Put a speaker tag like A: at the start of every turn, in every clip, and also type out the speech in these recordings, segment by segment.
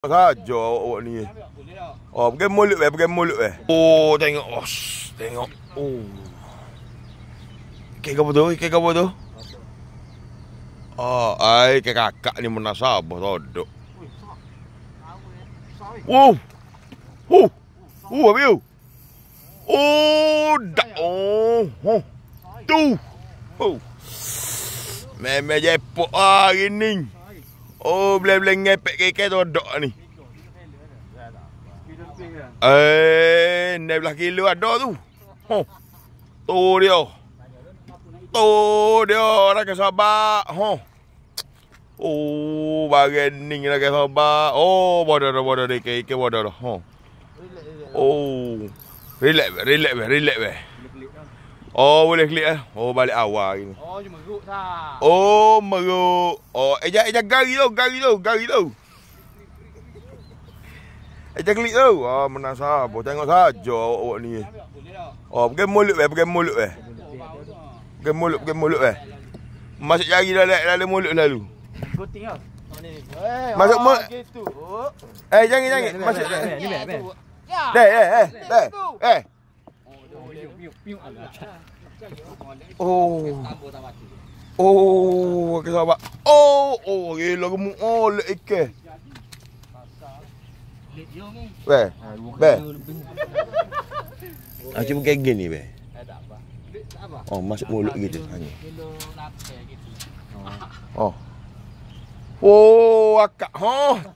A: Saja awak ni. Oh, pergi mulut weh. Oh, tengok. Oh, tengok. Oh. Ikan apa tu? Oh, ai ikan kakak ni menasabah todok. Wow. Apa you? Oh, dak. Oh. Tu. Oh. Memang jepok hari ni. Oh, boleh ngepek kek todok ni. Ni belah kilo ada tu. Tu dia. Nak sabar. Oh, bagening nak sabar. Oh, bodoh ikan bodoh. Oh. Relax. Oh, boleh klik ah. Oh, balik awal gini.
B: Oh, cuma meruk tak.
A: Oh, meruk. Oh, eja gari tu. Eja klik tu. Ah, menasabah. Tengok saja awak ni. Oh, pergi mulut weh. Pergi mulut weh. Masuk jari dalam mulut lalu.
B: Goting ah.
A: Masuk mulut.
B: Gitu.
A: Jangan. Masuk.
B: Ya.
A: Oh, ke sahabat. Oh, gila gemuk. Oh, lek ikan. Weh. Cuma kayak gini, weh. Oh, masuk mulut gitu hanya. Oh, akak.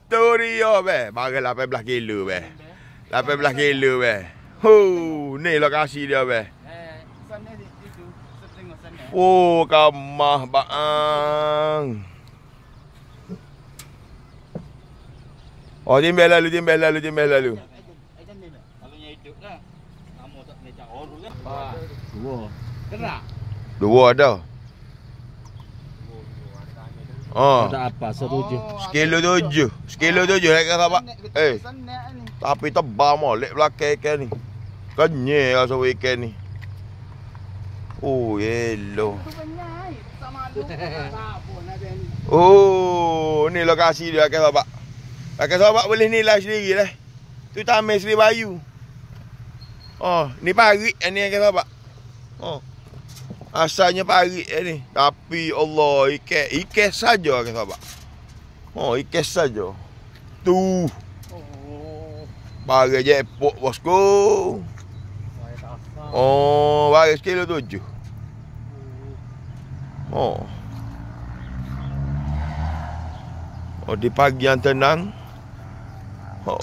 A: Tu dia, weh. Barang 18 kilo, weh. 18 kilo, weh. Ni lokasi dia, weh. Oh, kamah baang. Oh, timbel lalu.
B: Kalau yang hidup dah. Kamu tak necak orang lah. Dua.
A: Dua ada.
C: Tak apa, setuju.
A: Sekilo 7 nak kata apa? Tapi tebal molek belakang ikan ni. Kenyai rasa ikan ni. Oh, yellow. Oh, ni lokasi dia Kak Sahabat. Kak Sahabat boleh nilai sendiri lah. Tu Taman Seri Bayu. Oh, ni parit ni Kak Sahabat. Oh. Asalnya parit ni. Tapi Allah, ikan saja Kak Sahabat. Oh, ikan saja. Tu. Barang jepok bosku. Oh, barang sekilo 7. Oh, di pagi yang tenang. Oh.